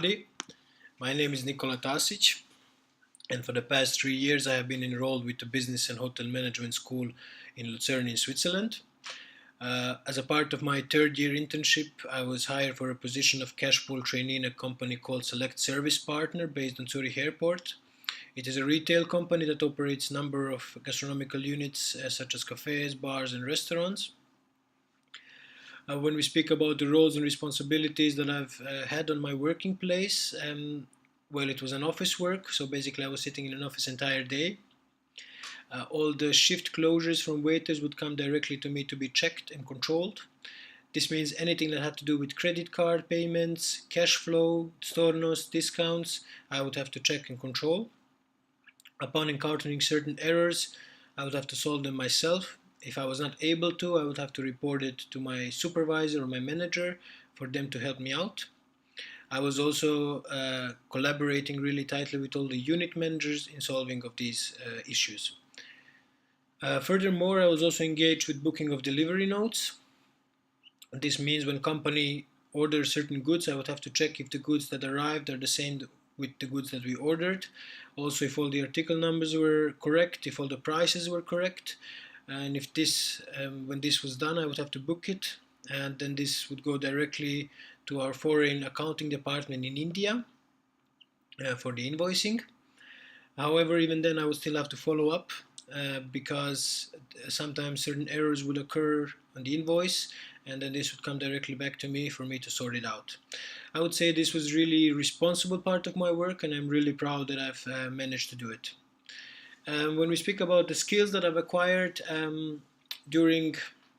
My name is Nikola Tasic, and for the past 3 years I have been enrolled with the Business and Hotel Management School in Lucerne in Switzerland. As a part of my third year internship, I was hired for a position of cash pool trainee in a company called Select Service Partner based on Zurich Airport. It is a retail company that operates a number of gastronomical units such as cafes, bars, and restaurants. When we speak about the roles and responsibilities that I've had on my working place, well, it was an office work, so basically I was sitting in an office entire day. All the shift closures from waiters would come directly to me to be checked and controlled. This means anything that had to do with credit card payments, cash flow, stornos, discounts, I would have to check and control. Upon encountering certain errors, I would have to solve them myself. If I was not able to, I would have to report it to my supervisor or my manager for them to help me out. I was also collaborating really tightly with all the unit managers in solving of these issues. Furthermore, I was also engaged with booking of delivery notes. This means when company orders certain goods, I would have to check if the goods that arrived are the same with the goods that we ordered. Also, if all the article numbers were correct, if all the prices were correct, and if this, when this was done, I would have to book it, and then this would go directly to our foreign accounting department in India for the invoicing. However, even then, I would still have to follow up because sometimes certain errors would occur on the invoice, and then this would come directly back to me for me to sort it out. I would say this was really responsible part of my work, and I'm really proud that I've managed to do it. When we speak about the skills that I've acquired during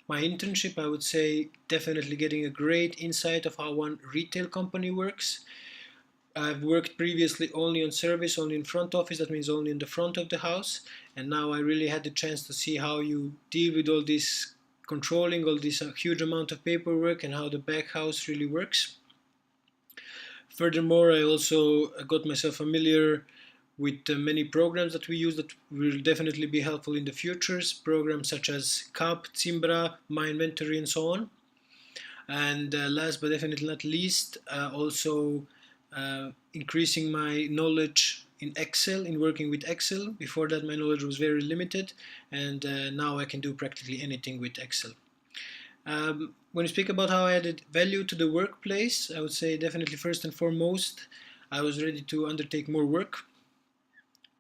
my internship, I would say definitely getting a great insight of how one retail company works. I've worked previously only on service, only in front office, that means only in the front of the house, and now I really had the chance to see how you deal with all this controlling, all this huge amount of paperwork, and how the back house really works. Furthermore, I also got myself familiar with many programs that we use that will definitely be helpful in the futures, programs such as CAP, Zimbra, My Inventory, and so on. And last but definitely not least, also increasing my knowledge in Excel, in working with Excel. Before that, my knowledge was very limited, and now I can do practically anything with Excel. When you speak about how I added value to the workplace, I would say definitely first and foremost, I was ready to undertake more work.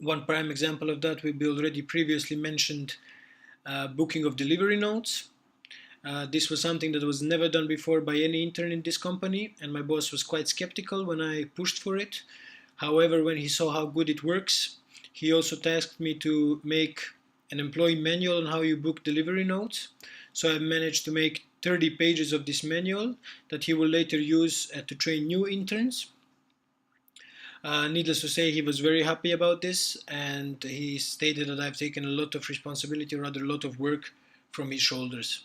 One prime example of that will be already previously mentioned booking of delivery notes. This was something that was never done before by any intern in this company, and my boss was quite skeptical when I pushed for it. However, when he saw how good it works, he also tasked me to make an employee manual on how you book delivery notes. So I managed to make 30 pages of this manual that he will later use to train new interns. Needless to say, he was very happy about this, and he stated that I've taken a lot of responsibility, or rather a lot of work from his shoulders.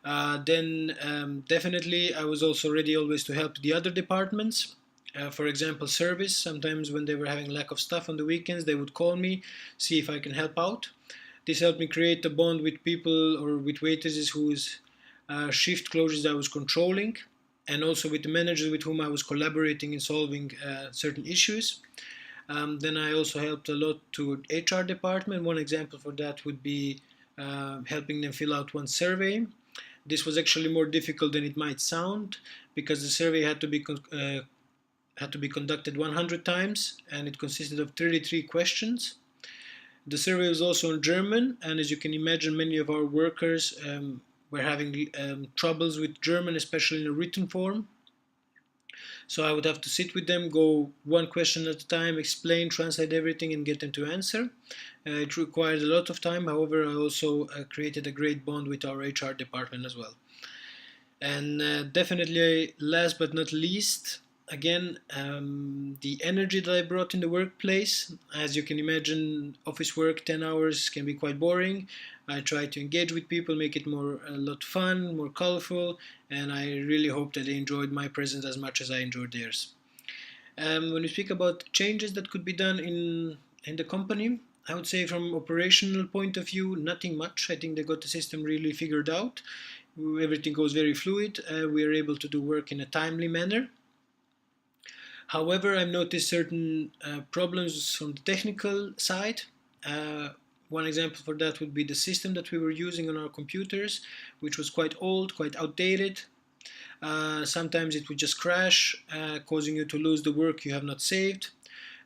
Then definitely I was also ready always to help the other departments. For example, service. Sometimes when they were having lack of staff on the weekends, they would call me, see if I can help out. This helped me create a bond with people or with waitresses whose shift closures I was controlling, and also with the managers with whom I was collaborating in solving certain issues. Then I also helped a lot to HR department. One example for that would be helping them fill out one survey. This was actually more difficult than it might sound because the survey had to be conducted 100 times, and it consisted of 33 questions. The survey was also in German, and as you can imagine, many of our workers were having troubles with German, especially in a written form. So I would have to sit with them, go one question at a time, explain, translate everything, and get them to answer. It required a lot of time. However, I also created a great bond with our HR department as well. And definitely, last but not least, again, the energy that I brought in the workplace. As you can imagine, office work 10 hours can be quite boring. I try to engage with people, make it a lot fun, more colorful, and I really hope that they enjoyed my presence as much as I enjoyed theirs. When we speak about changes that could be done in the company, I would say from operational point of view, nothing much. I think they got the system really figured out. Everything goes very fluid. We are able to do work in a timely manner. However, I've noticed certain problems from the technical side. Uh, One example for that would be the system that we were using on our computers, which was quite old, quite outdated. Sometimes it would just crash, causing you to lose the work you have not saved.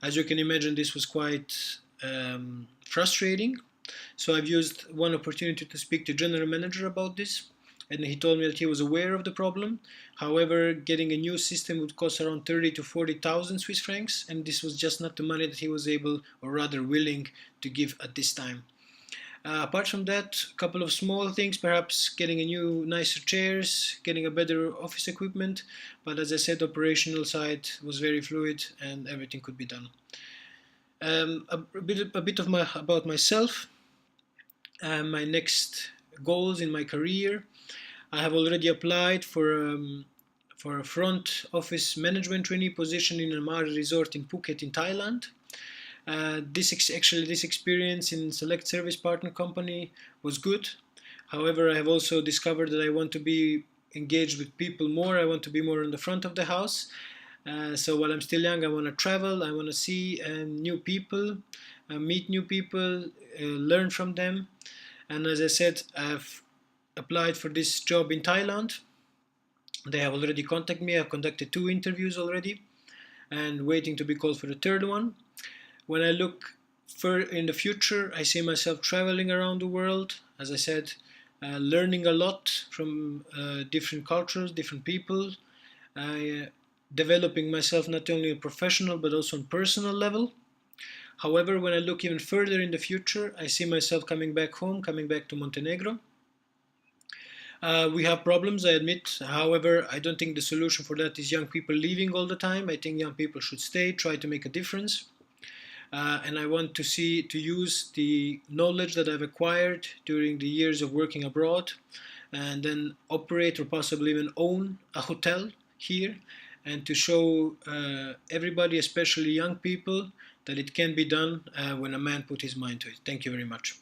As you can imagine, this was quite frustrating. So I've used one opportunity to speak to general manager about this, and he told me that he was aware of the problem. However, getting a new system would cost around 30 to 40,000 Swiss francs, and this was just not the money that he was able, or rather willing, to give at this time. Apart from that, a couple of small things, perhaps getting a new, nicer chairs, getting a better office equipment. But as I said, the operational side was very fluid and everything could be done. A bit about myself, my next goals in my career. I have already applied for a front office management trainee position in a Mare resort in Phuket in Thailand. This experience in select service partner company was good. However, I have also discovered that I want to be engaged with people more. I want to be more in the front of the house. So while I'm still young, I want to travel. I want to see new people, meet new people, learn from them. And as I said, I've applied for this job in Thailand. They have already contacted me. I've conducted 2 interviews already and waiting to be called for the third one. When I look in the future, I see myself traveling around the world. As I said, learning a lot from different cultures, different people, developing myself not only on professional but also on personal level. However, when I look even further in the future, I see myself coming back home, coming back to Montenegro. We have problems, I admit. However, I don't think the solution for that is young people leaving all the time. I think young people should stay, try to make a difference. And I want to use the knowledge that I've acquired during the years of working abroad and then operate or possibly even own a hotel here and to show everybody, especially young people, that it can be done when a man put his mind to it. Thank you very much.